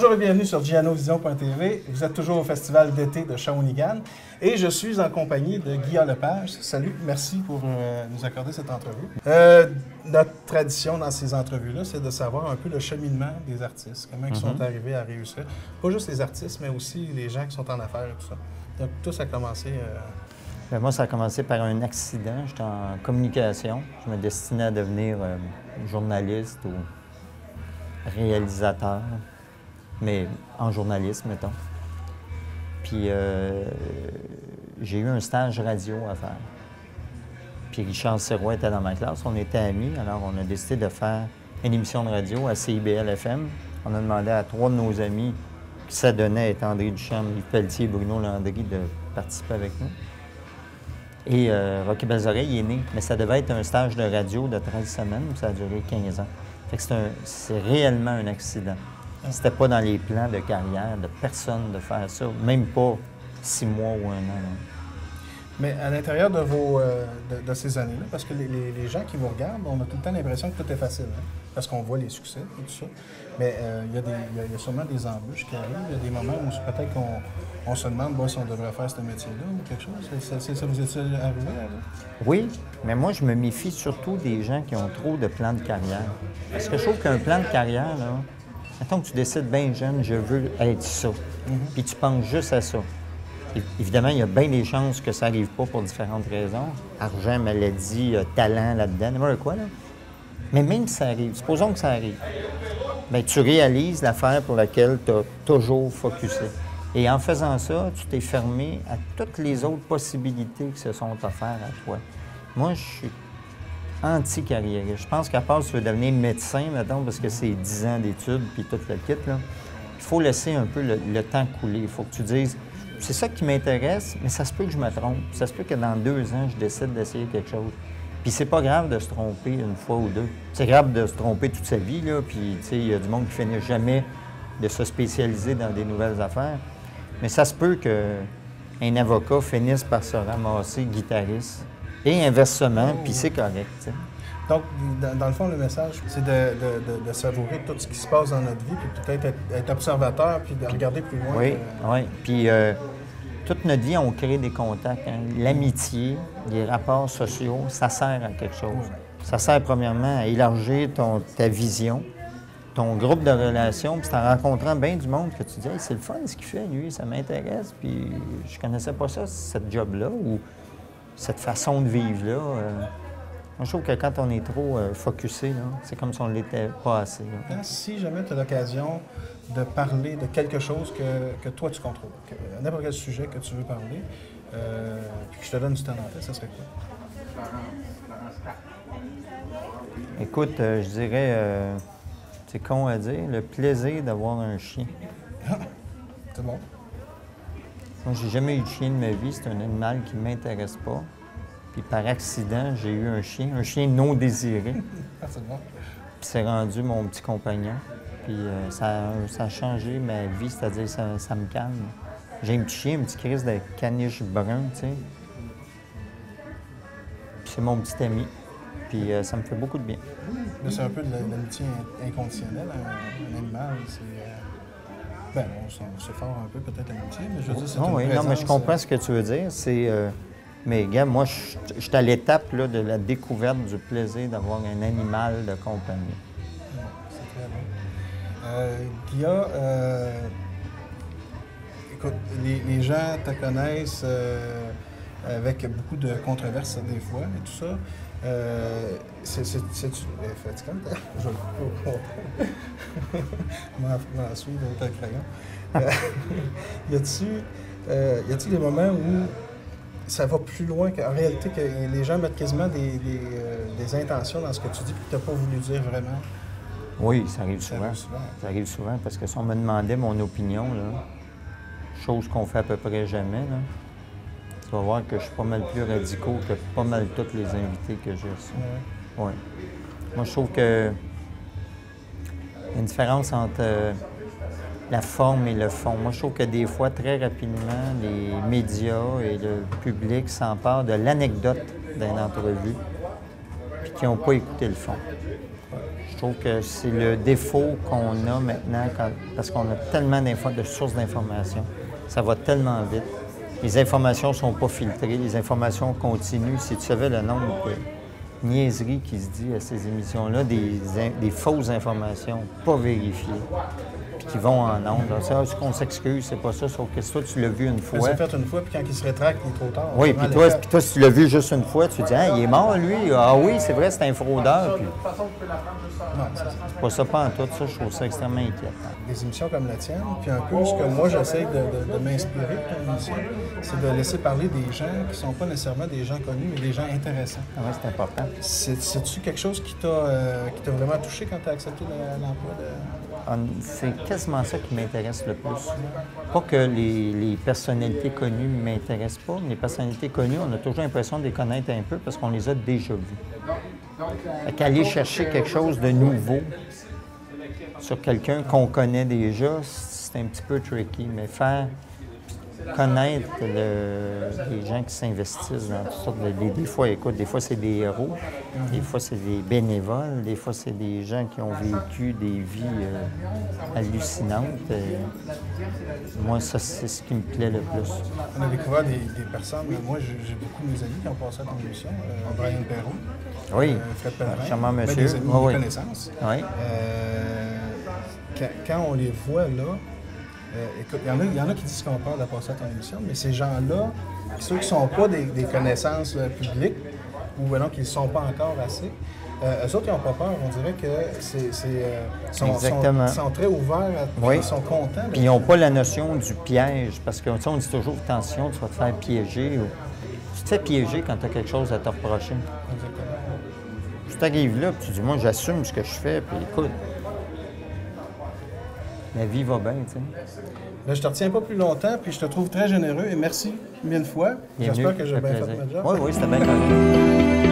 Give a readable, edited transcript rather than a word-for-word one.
Bonjour et bienvenue sur gianovision.tv. Vous êtes toujours au festival d'été de Shawinigan et je suis en compagnie de Guillaume Lepage. Salut, merci pour nous accorder cette entrevue. Notre tradition dans ces entrevues-là, c'est de savoir un peu le cheminement des artistes, comment ils sont arrivés à réussir. Pas juste les artistes, mais aussi les gens qui sont en affaires et tout ça. Donc, tout ça a commencé... Bien, moi, ça a commencé par un accident. J'étais en communication. Je me destinais à devenir journaliste ou réalisateur, mais en journalisme, mettons. Puis j'ai eu un stage radio à faire. Puis Richard Sirois était dans ma classe, on était amis, alors on a décidé de faire une émission de radio à CIBL-FM. On a demandé à 3 de nos amis qui s'adonnaient à être André Duchamp, Yves Pelletier et Bruno Landry de participer avec nous. Et Rocky Belles-Oreilles est né, mais ça devait être un stage de radio de 13 semaines, ça a duré 15 ans. Fait que c'est réellement un accident. C'était pas dans les plans de carrière de personne de faire ça, même pas 6 mois ou 1 an. Non. Mais à l'intérieur de vos de ces années-là, parce que les gens qui vous regardent, on a tout le temps l'impression que tout est facile, hein? Parce qu'on voit les succès et tout ça. Mais il y a sûrement des embûches qui arrivent. Il y a des moments où peut-être qu'on se demande si on devrait faire ce métier-là ou quelque chose. Ça vous est-il arrivé? Oui, mais moi, je me méfie surtout des gens qui ont trop de plans de carrière. Parce que je trouve qu'un plan de carrière, là, mettons que tu décides bien jeune, je veux être ça, puis tu penses juste à ça. Évidemment, il y a bien des chances que ça n'arrive pas pour différentes raisons. Argent, maladie, talent là-dedans, n'importe quoi, là. Mais même si ça arrive, supposons que ça arrive, bien, tu réalises l'affaire pour laquelle tu as toujours focusé. Et en faisant ça, tu t'es fermé à toutes les autres possibilités qui se sont offertes à toi. Moi, je suis anti-carrière. Je pense qu'à part si tu veux devenir médecin, mettons, parce que c'est 10 ans d'études puis tout le kit, là, il faut laisser un peu le temps couler. Il faut que tu dises, c'est ça qui m'intéresse, mais ça se peut que je me trompe. Ça se peut que dans 2 ans, je décide d'essayer quelque chose. Puis c'est pas grave de se tromper une fois ou deux. C'est grave de se tromper toute sa vie, là, puis tu sais, il y a du monde qui finit jamais de se spécialiser dans des nouvelles affaires. Mais ça se peut qu'un avocat finisse par se ramasser guitariste. Et inversement, puis c'est correct, tu sais. Donc, dans le fond, le message, c'est de savourer tout ce qui se passe dans notre vie, puis peut-être être observateur, puis de regarder plus loin. Oui, oui. Puis toute notre vie, on crée des contacts. Hein. L'amitié, les rapports sociaux, ça sert à quelque chose. Ça sert premièrement à élargir ta vision, ton groupe de relations, puis c'est en rencontrant bien du monde que tu dis hey, « c'est le fun ce qu'il fait, lui, ça m'intéresse, puis je connaissais pas ça, cette job-là, ou cette façon de vivre-là. Moi, je trouve que quand on est trop focusé, c'est comme si on ne l'était pas assez. Là. Si jamais tu as l'occasion de parler de quelque chose que toi, tu contrôles, n'importe quel sujet que tu veux parler, puis que je te donne du temps en tête, ça serait quoi? Écoute, je dirais, c'est con à dire, le plaisir d'avoir un chien. C'est bon. Moi, j'ai jamais eu de chien de ma vie. C'est un animal qui ne m'intéresse pas. Puis par accident, j'ai eu un chien non désiré. Ah, c'est bon. Puis c'est rendu mon petit compagnon. Puis ça a changé ma vie, c'est-à-dire ça me calme. J'ai un petit chien, un petit crise de caniche brun, tu sais. Puis c'est mon petit ami. Puis ça me fait beaucoup de bien. Là, c'est un peu de l'amitié inconditionnelle. Un animal, c'est... Bien, on se fort un peu peut-être l'amitié, mais je veux dire, c'est une oui, présence... non, mais je comprends ce que tu veux dire. C'est... Mais, gars, moi, je suis à l'étape là, de la découverte du plaisir d'avoir un animal de compagnie. C'est très bon. Guilla, écoute, les gens te connaissent avec beaucoup de controverses des fois et tout ça. C'est-tu fatigant? Je vais m'en suivre avec un crayon. Y a-t-il des moments où ça va plus loin qu'en réalité, que les gens mettent quasiment des intentions dans ce que tu dis et que tu n'as pas voulu dire vraiment? Oui, ça arrive souvent. Ça arrive souvent parce que si on me demandait mon opinion, là, chose qu'on fait à peu près jamais, là, tu vas voir que je suis pas mal plus radicaux que pas mal tous les invités que j'ai reçus. Oui. Moi, je trouve que y a une différence entre la forme et le fond. Moi, je trouve que des fois, très rapidement, les médias et le public s'emparent de l'anecdote d'une entrevue puis qui n'ont pas écouté le fond. Je Je trouve que c'est le défaut qu'on a maintenant parce qu'on a tellement de sources d'informations. Ça va tellement vite. Les informations ne sont pas filtrées, les informations continuent. Si tu savais le nombre de niaiseries qui se dit à ces émissions-là, des fausses informations pas vérifiées, puis qui vont en ondes. C'est qu'on s'excuse, c'est pas ça, sauf que toi, tu l'as vu une fois. C'est fait une fois, puis quand il se rétracte, il est trop tard. Oui, puis toi, si tu l'as vu juste une fois, tu te dis, ah, il est mort, lui. Ah oui, c'est vrai, c'est un fraudeur. Puis... Non, c'est pas ça, pas en tout. Ça, je trouve ça extrêmement inquiétant. Des émissions comme la tienne, puis un peu ce que moi, j'essaie de m'inspirer de ton émission, c'est de laisser parler des gens qui ne sont pas nécessairement des gens connus, mais des gens intéressants. Ah oui, c'est important. C'est-tu quelque chose qui t'a vraiment touché quand tu as accepté l'emploi de... C'est quasiment ça qui m'intéresse le plus. Pas que les personnalités connues ne m'intéressent pas, mais les personnalités connues, on a toujours l'impression de les connaître un peu parce qu'on les a déjà vues. Qu'aller chercher quelque chose de nouveau sur quelqu'un qu'on connaît déjà, c'est un petit peu tricky, mais faire connaître les gens qui s'investissent dans toutes sortes des fois, écoute, des fois c'est des héros, des fois c'est des bénévoles, des fois c'est des gens qui ont vécu des vies hallucinantes. Moi, ça, c'est ce qui me plaît le plus. On a découvert des personnes, moi j'ai beaucoup de mes amis qui ont passé à ton émission, Brian Perrault, oui, Fred Pellerin, charmant monsieur, des amis, oui, des connaissances. Oui. Quand on les voit là, écoute, il y en a qui disent qu'on parle de passer à ton émission, mais ces gens-là, ceux qui ne sont pas des connaissances publiques, ou alors qui ne sont pas encore assez, eux autres, ils n'ont pas peur. On dirait que sont très ouverts, oui. Ils sont contents. Puis ils n'ont pas la notion du piège, parce qu'on dit toujours, attention, tu vas te faire piéger. Ou... Tu te fais piéger quand tu as quelque chose à te reprocher. Exactement. Tu t'arrives là, puis tu dis, moi, j'assume ce que je fais, puis écoute, la vie va bien, tu sais. Là, je te retiens pas plus longtemps, puis je te trouve très généreux, et merci mille fois. J'espère que j'ai bien fait ma job. Oui, c'était bien.